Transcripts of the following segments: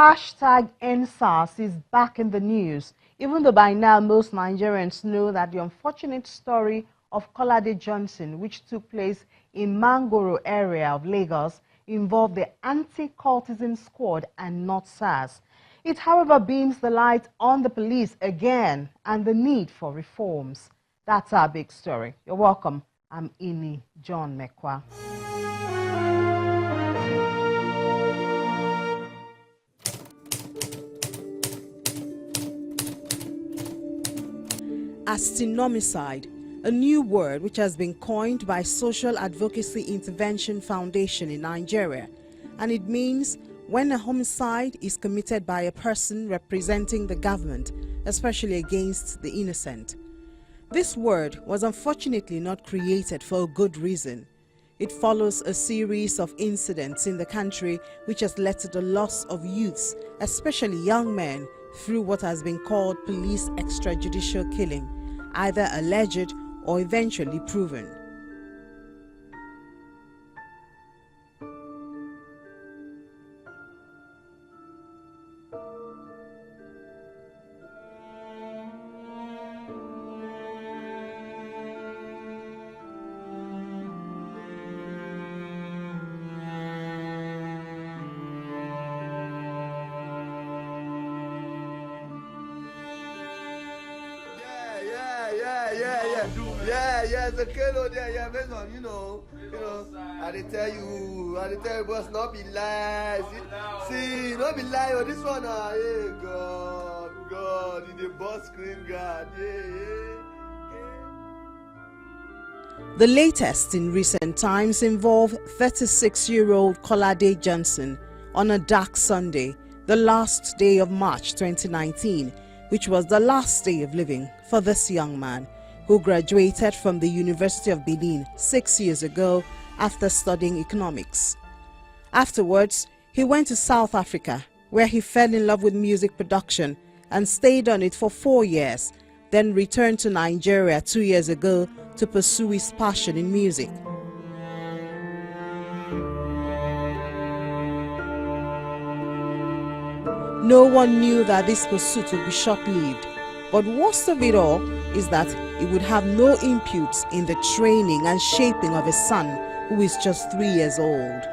Hashtag #EndSARS is back in the news, even though by now most Nigerians know that the unfortunate story of Kolade Johnson, which took place in Mangoro area of Lagos, involved the anti-cultism squad and not SARS. It, however, beams the light on the police again and the need for reforms. That's our big story. You're welcome. I'm Ini John Mekwa. Astinomicide, a new word which has been coined by Social Advocacy Intervention Foundation in Nigeria, and it means when a homicide is committed by a person representing the government, especially against the innocent. This word was unfortunately not created for a good reason. It follows a series of incidents in the country which has led to the loss of youths, especially young men, through what has been called police extrajudicial killing, either alleged or eventually proven. Yeah, it's a kilo there, yeah, based on, you know, I did tell you, boss, not be lies. See, not be lie, oh, this one, hey, God, in the boss screen guard, yeah. The latest in recent times involve 36-year-old Kolade Johnson on a dark Sunday, the last day of March 2019, which was the last day of living for this young man, who graduated from the University of Benin 6 years ago after studying economics. Afterwards, he went to South Africa, where he fell in love with music production and stayed on it for 4 years, then returned to Nigeria 2 years ago to pursue his passion in music. No one knew that this pursuit would be short-lived, but worst of it all is that it would have no input in the training and shaping of his son, who is just 3 years old.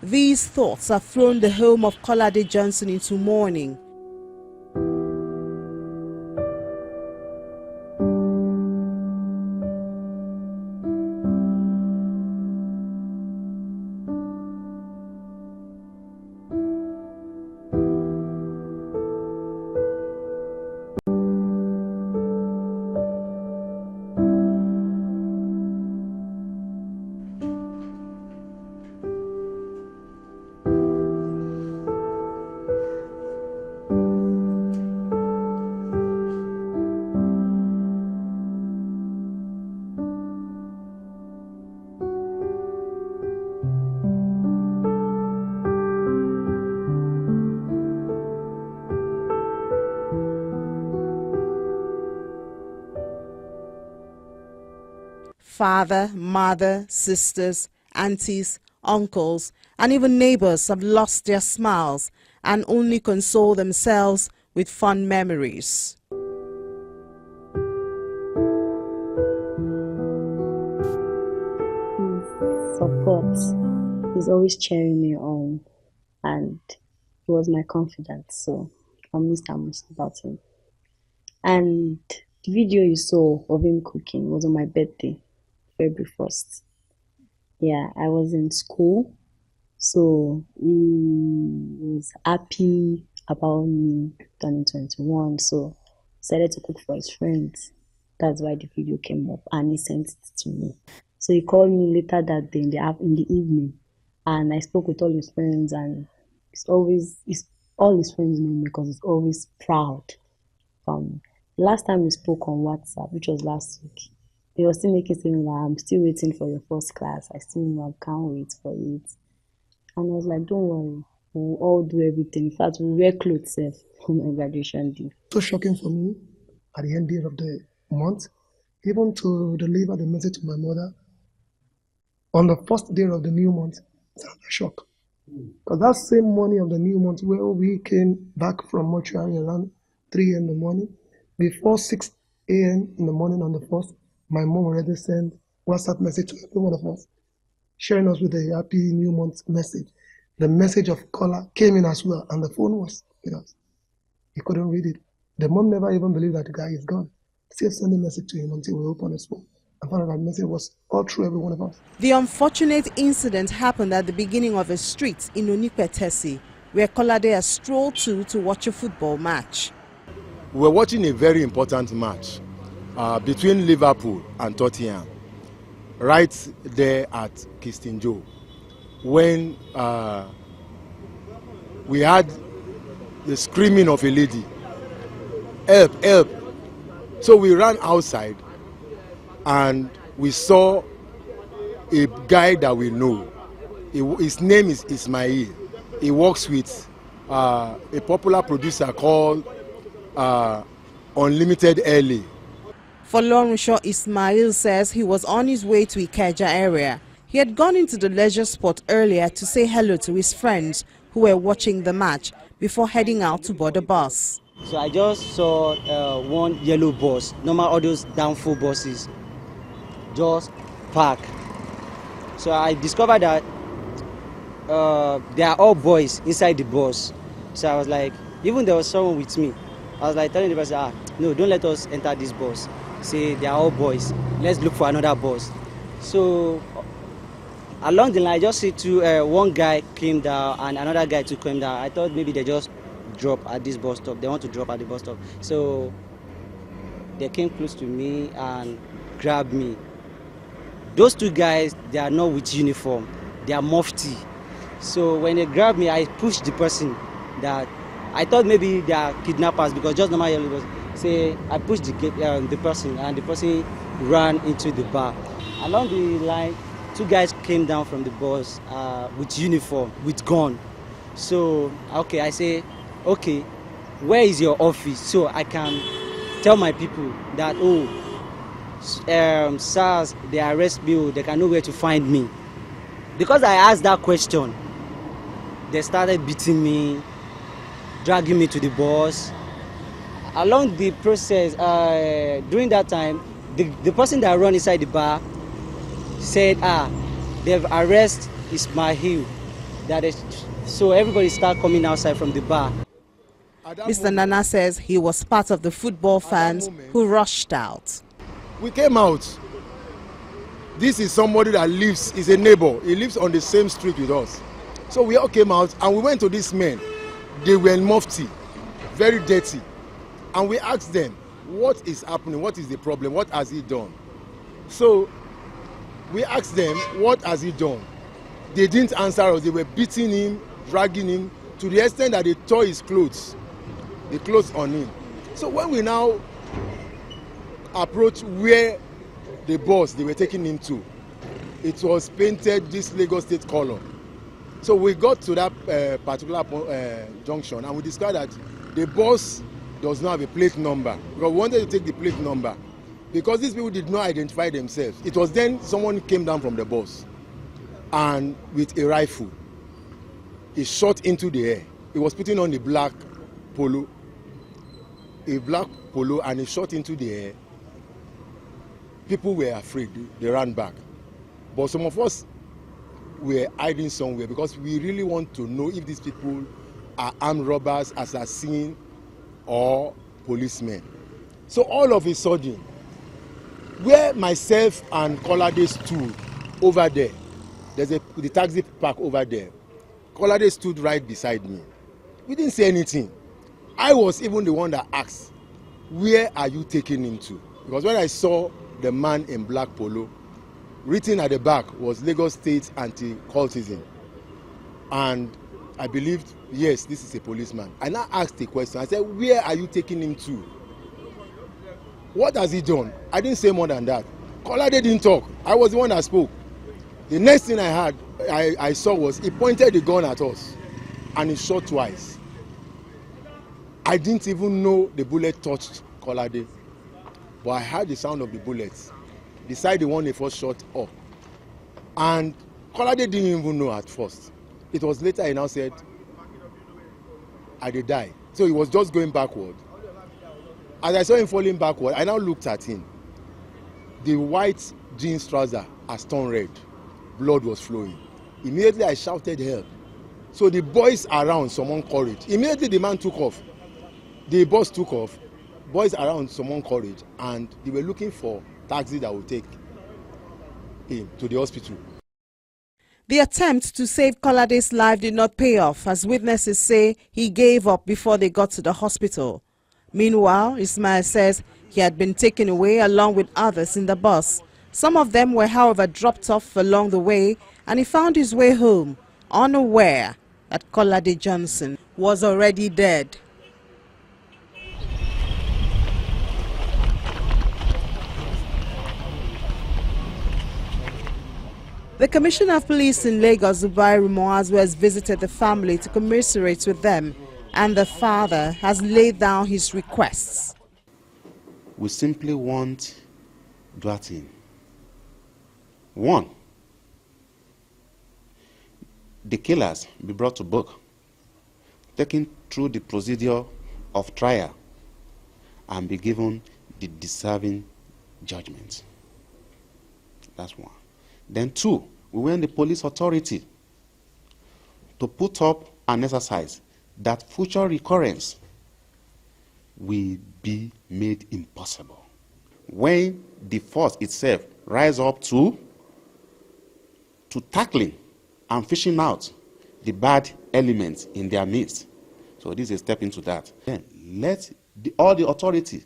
These thoughts have thrown the home of Kolade Johnson into mourning. Father, mother, sisters, aunties, uncles, and even neighbors have lost their smiles and only console themselves with fond memories. His support is always cheering me on, and he was my confidant, so I miss that much about him. And the video you saw of him cooking was on my birthday, February 1st. Yeah, I was in school, so he was happy about me turning 21, so decided to cook for his friends. That's why the video came up, and he sent it to me. So he called me later that day in the evening, and I spoke with all his friends, and all his friends know me because he's always proud of me. Last time we spoke on WhatsApp, which was last week, he was still making saying that I'm still waiting for your first class. I still can't wait for it. And I was like, don't worry, We'll all do everything. In fact, we'll wear clothes safe on my graduation day. So shocking for me at the end of the month, even to deliver the message to my mother on the first day of the new month. It's a shock. Because that same morning of the new month, where we came back from mortuary around 3 in the morning, before 6 a.m. in the morning on the 1st, my mom already sent WhatsApp message to every one of us, sharing us with a happy new month message. The message of caller came in as well, and the phone was with us. He couldn't read it. The mom never even believed that the guy is gone. Still sending message to him until we opened his phone. And found out that message was all through every one of us. The unfortunate incident happened at the beginning of a street in Onipetesi, where Kolade has strolled to watch a football match. We were watching a very important match between Liverpool and Tottenham, right there at Kistinjo, when we had the screaming of a lady, help, help. So we ran outside and we saw a guy that we know. His name is Ismail. He works with a popular producer called Unlimited LA. Folorunsho Ismail says he was on his way to Ikeja area. He had gone into the leisure spot earlier to say hello to his friends who were watching the match before heading out to board a bus. So I just saw one yellow bus, normal all those downfall buses, just park. So I discovered that they are all boys inside the bus. So I was like, even there was someone with me. I was like telling the person, no, don't let us enter this bus. Say they are all boys. Let's look for another bus. So along the line, I just see one guy came down and another guy too came down. I thought maybe they just drop at this bus stop. They want to drop at the bus stop. So they came close to me and grabbed me. Those two guys, they are not with uniform. They are mufti. So when they grabbed me, I pushed the person that I thought maybe they are kidnappers because just normal yellow bus. Say I pushed the person and the person ran into the bar. Along the line, two guys came down from the bus with uniform, with gun. So okay, I say, okay, where is your office so I can tell my people that SARS, they arrest me, they can know where to find me. Because I asked that question, they started beating me, dragging me to the bus. Along the process, during that time, the person that ran inside the bar said, they've arrested Ismail. So everybody started coming outside from the bar. Mr. Nana says he was part of the football fans who rushed out. We came out. This is somebody that lives, is a neighbor. He lives on the same street with us. So we all came out and we went to these men. They were mufti, very dirty. And we asked them, what is happening? What is the problem? What has he done? So we asked them, what has he done? They didn't answer us. They were beating him, dragging him, to the extent that they tore his clothes, the clothes on him. So when we now approached where the bus they were taking him to, it was painted this Lagos State color. So we got to that particular junction and we discovered that the bus does not have a plate number. Because we wanted to take the plate number because these people did not identify themselves. It was then someone came down from the bus and with a rifle, he shot into the air. He was putting on a black polo, and he shot into the air. People were afraid, they ran back. But some of us were hiding somewhere because we really want to know if these people are armed robbers, assassins, or policemen. So all of a sudden, where myself and Kolade stood over there, there's the taxi park over there. Kolade stood right beside me. We didn't say anything. I was even the one that asked, where are you taking him to? Because when I saw the man in black polo, written at the back was Lagos State Anti-Cultism. And I believed, yes, this is a policeman. I now asked a question. I said, where are you taking him to? What has he done? I didn't say more than that. Kolade didn't talk. I was the one that spoke. The next thing I saw was he pointed the gun at us. and he shot twice. I didn't even know the bullet touched Kolade, but I heard the sound of the bullets, the side the one they first shot up. And Kolade didn't even know at first. It was later he now said, I did die. So he was just going backward. As I saw him falling backward, I now looked at him. The white jeans trouser has turned red. Blood was flowing. Immediately I shouted help. So the boys around someone courage. Immediately the man took off. The boss took off. Boys around someone courage, and they were looking for taxi that would take him to the hospital. The attempt to save Kolade's life did not pay off, as witnesses say he gave up before they got to the hospital. Meanwhile, Ismail says he had been taken away along with others in the bus. Some of them were, however, dropped off along the way, and he found his way home, unaware that Kolade Johnson was already dead. The Commissioner of Police in Lagos, Zubairu Muazu, has visited the family to commiserate with them, and the father has laid down his requests. We simply want brutality. 1, the killers be brought to book, taken through the procedure of trial, and be given the deserving judgment. That's 1. Then 2, we want the police authority to put up an exercise that future recurrence will be made impossible. When the force itself rise up to tackling and fishing out the bad elements in their midst. So this is a step into that. Then let all the authority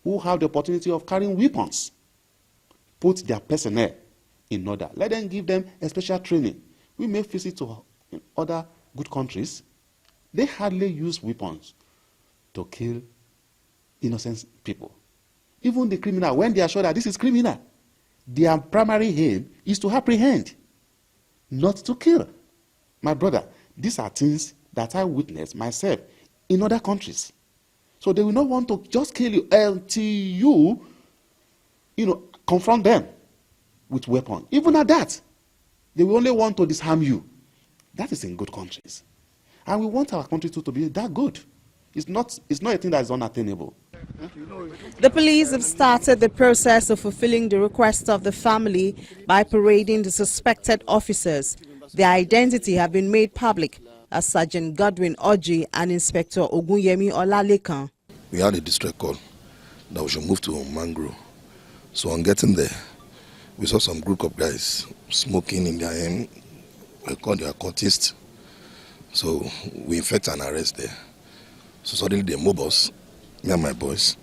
who have the opportunity of carrying weapons put their personnel in order. Let them give them a special training. We may visit to other good countries. They hardly use weapons to kill innocent people. Even the criminal, when they are sure that this is criminal, their primary aim is to apprehend, not to kill. My brother, these are things that I witnessed myself in other countries. So they will not want to just kill you until you confront them with weapons. Even at that, they will only want to disarm you. That is in good countries. And we want our country to be that good. It's not a thing that is unattainable. The police have started the process of fulfilling the request of the family by parading the suspected officers. Their identity have been made public as Sergeant Godwin Oji and Inspector Ogunyemi Olalekan. We had a distress call that we should move to Mangrove. So on getting there, we saw some group of guys smoking in their hand. We called their cultists. So we effect an arrest there. So suddenly they mob us, me and my boys.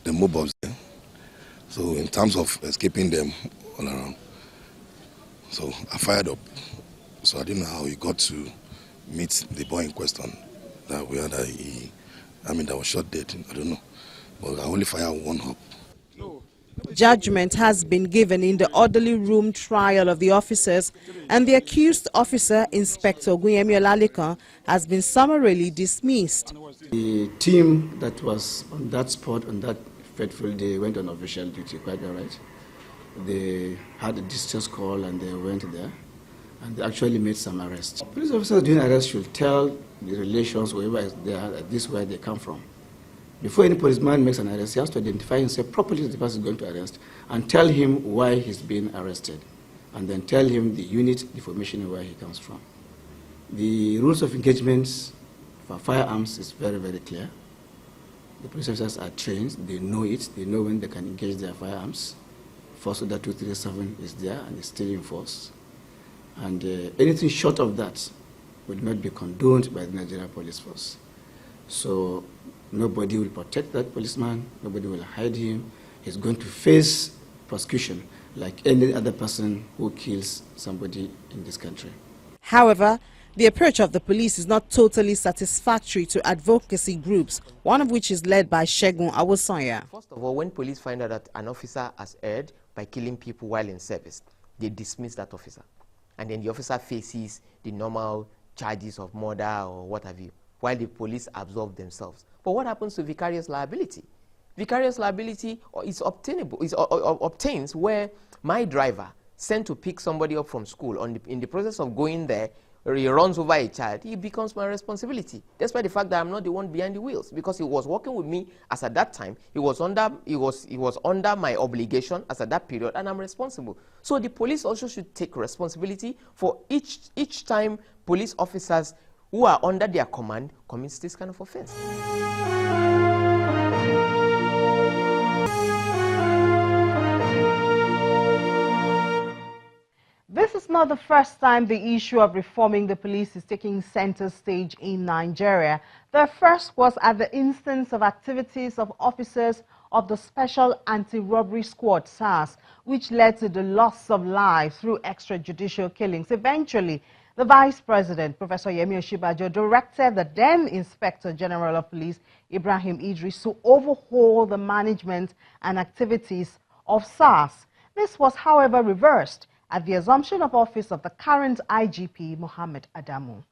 They mob us there. So in terms of escaping them all around, so I fired up. So I didn't know how he got to meet the boy in question that was shot dead. I don't know. But I only fired one up. Judgment has been given in the orderly room trial of the officers, and the accused officer, Inspector Ogunyemi Olalekan, has been summarily dismissed. The team that was on that spot on that fateful day went on official duty, quite all right. They had a distress call and they went there, and they actually made some arrests. Police officers doing arrests should tell the relations, whoever is there, that this is where they come from. Before any policeman makes an arrest, he has to identify himself properly as the person going to arrest and tell him why he's being arrested, and then tell him the unit, the formation, and where he comes from. The rules of engagement for firearms is very, very clear. The police officers are trained, they know it, they know when they can engage their firearms. Force Order 237 is there and is still in force. And anything short of that will not be condoned by the Nigerian Police Force. So nobody will protect that policeman, nobody will hide him. He's going to face prosecution like any other person who kills somebody in this country. However, the approach of the police is not totally satisfactory to advocacy groups, one of which is led by Segun Awosanya. First of all, when police find out that an officer has erred by killing people while in service, they dismiss that officer. And then the officer faces the normal charges of murder or what have you, while the police absolve themselves. But what happens to vicarious liability? Vicarious liability is obtainable, obtains where my driver sent to pick somebody up from school, in the process of going there, he runs over a child, it becomes my responsibility, despite the fact that I'm not the one behind the wheels, because he was working with me as at that time. He was under my obligation as at that period, and I'm responsible. So the police also should take responsibility for each time police officers who are under their command commits this kind of offense. This is not the first time the issue of reforming the police is taking center stage in Nigeria. The first was at the instance of activities of officers of the Special Anti-Robbery Squad, SARS, which led to the loss of lives through extrajudicial killings. Eventually, the Vice President, Professor Yemi Oshibajo, directed the then Inspector General of Police, Ibrahim Idris, to overhaul the management and activities of SARS. This was, however, reversed at the assumption of office of the current IGP, Mohammed Adamu.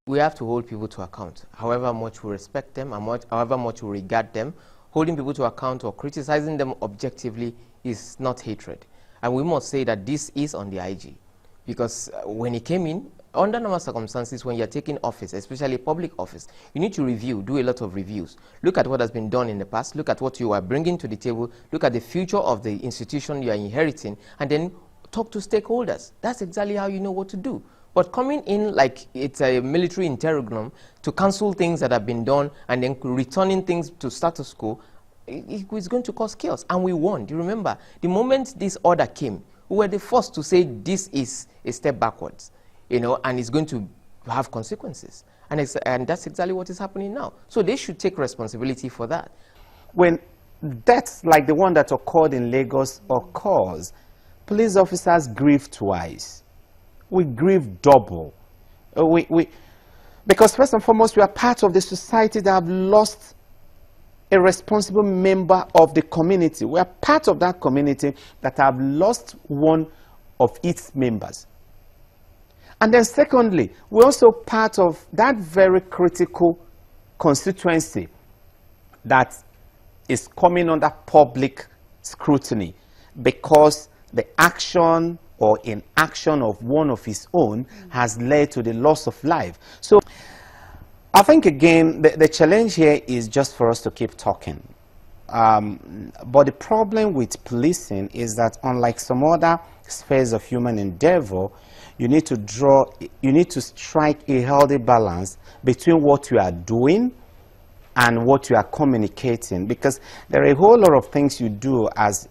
We have to hold people to account. However much we respect them, and however much we regard them, holding people to account or criticizing them objectively is not hatred. And we must say that this is on the IG. Because when he came in, under normal circumstances, when you're taking office, especially public office, you need to review, do a lot of reviews. Look at what has been done in the past, look at what you are bringing to the table, look at the future of the institution you are inheriting, and then talk to stakeholders. That's exactly how you know what to do. But coming in like it's a military interregnum to cancel things that have been done and then returning things to status quo, it is going to cause chaos. And we warned. You remember, the moment this order came, we were the first to say this is a step backwards, you know, and it's going to have consequences. And that's exactly what is happening now. So they should take responsibility for that. When deaths like the one that occurred in Lagos occurs, police officers grieve twice. We grieve double. Because first and foremost, we are part of the society that have lost a responsible member of the community. We are part of that community that have lost one of its members. And then secondly, we're also part of that very critical constituency that is coming under public scrutiny because the action or inaction of one of his own has led to the loss of life. So I think, again, the challenge here is just for us to keep talking. But the problem with policing is that, unlike some other spheres of human endeavor, you need to strike a healthy balance between what you are doing and what you are communicating, because there are a whole lot of things you do as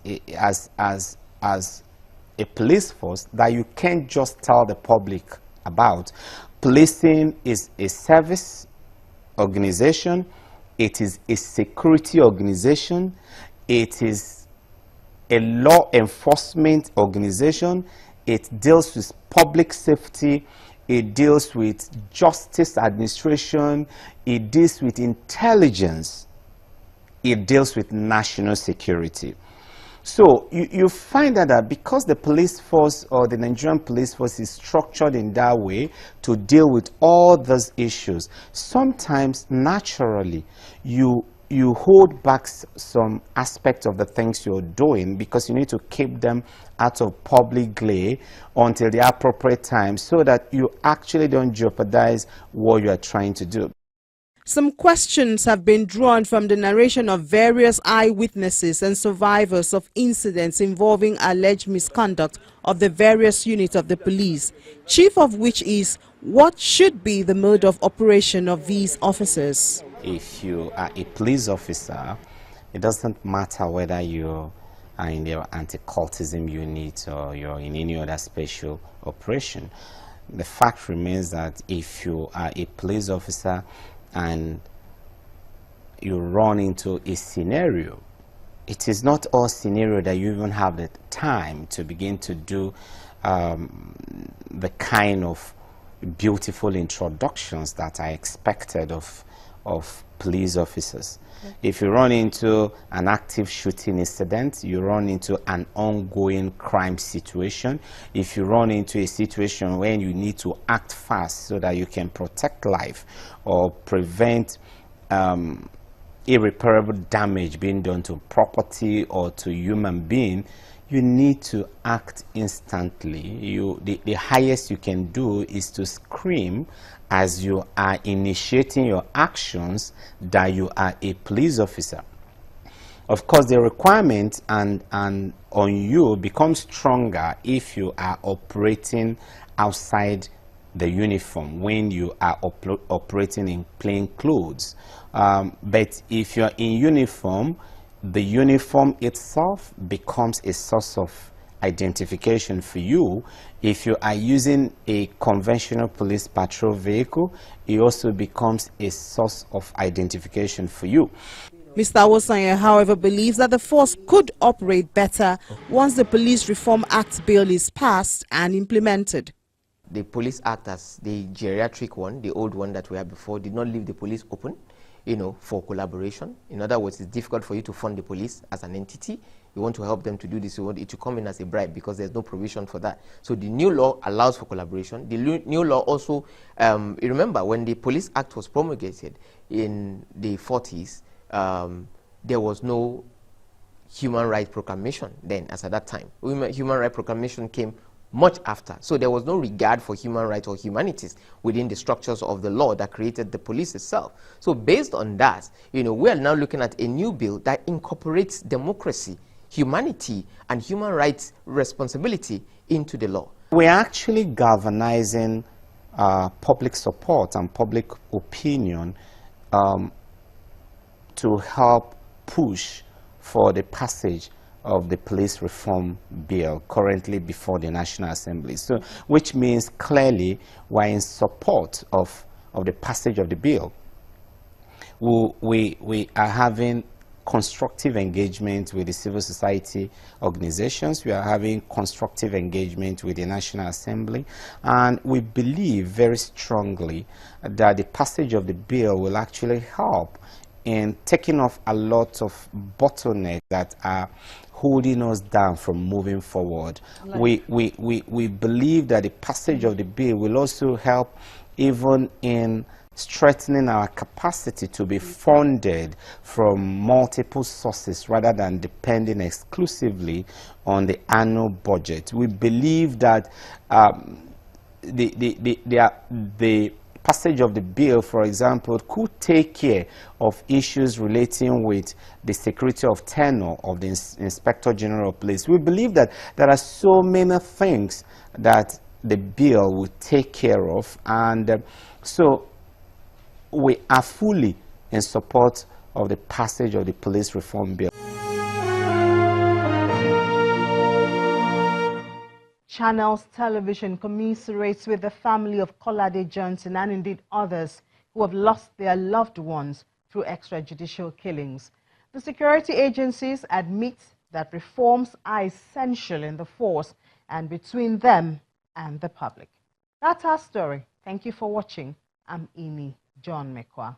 a police force that you can't just tell the public about. Policing is a service organization, it is a security organization, it is a law enforcement organization, it deals with public safety, it deals with justice administration, it deals with intelligence, it deals with national security. So you find that because the police force or the Nigerian police force is structured in that way to deal with all those issues, sometimes naturally you hold back some aspect of the things you're doing because you need to keep them out of public glare until the appropriate time so that you actually don't jeopardize what you are trying to do. Some questions have been drawn from the narration of various eyewitnesses and survivors of incidents involving alleged misconduct of the various units of the police, chief of which is what should be the mode of operation of these officers. If you are a police officer, it doesn't matter whether you are in the anti-cultism unit or you're in any other special operation. The fact remains that if you are a police officer and you run into a scenario, it is not all scenario that you even have the time to begin to do the kind of beautiful introductions that are expected of police officers. If you run into an active shooting incident, you run into an ongoing crime situation, if you run into a situation where you need to act fast so that you can protect life or prevent irreparable damage being done to property or to human being, you need to act instantly. The highest you can do is to scream as you are initiating your actions that you are a police officer. Of course, the requirement and on you becomes stronger if you are operating outside the uniform, when you are operating in plain clothes. But if you're in uniform, the uniform itself becomes a source of identification for you. If you are using a conventional police patrol vehicle, it also becomes a source of identification for you. Mr. Awosanya, however, believes that the force could operate better once the Police Reform Act bill is passed and implemented. The Police Act, as the geriatric one, the old one that we had before, did not leave the police open, for collaboration. In other words, it's difficult for you to fund the police as an entity. You want to help them to do this, you want it to come in as a bribe because there's no provision for that. So the new law allows for collaboration. The new law also, you remember when the Police Act was promulgated in the 40s, there was no Human Rights Proclamation then, as at that time. Human Rights Proclamation came much after. So there was no regard for human rights or humanities within the structures of the law that created the police itself. So based on that, we are now looking at a new bill that incorporates democracy, humanity, and human rights responsibility into the law. We're actually galvanizing public support and public opinion to help push for the passage of the police reform bill currently before the National Assembly. So, which means clearly we're in support of the passage of the bill. We are having constructive engagement with the civil society organizations. We are having constructive engagement with the National Assembly. And we believe very strongly that the passage of the bill will actually help in taking off a lot of bottlenecks that are holding us down from moving forward. We believe that the passage of the bill will also help even in strengthening our capacity to be funded from multiple sources rather than depending exclusively on the annual budget. We believe that the passage of the bill, for example, could take care of issues relating with the security of tenure of the Inspector General of Police. We believe that there are so many things that the bill will take care of, and so we are fully in support of the passage of the police reform bill. Channels Television commiserates with the family of Kolade Johnson and indeed others who have lost their loved ones through extrajudicial killings. The security agencies admit that reforms are essential in the force and between them and the public. That's our story. Thank you for watching. I'm Ini John Mekwa.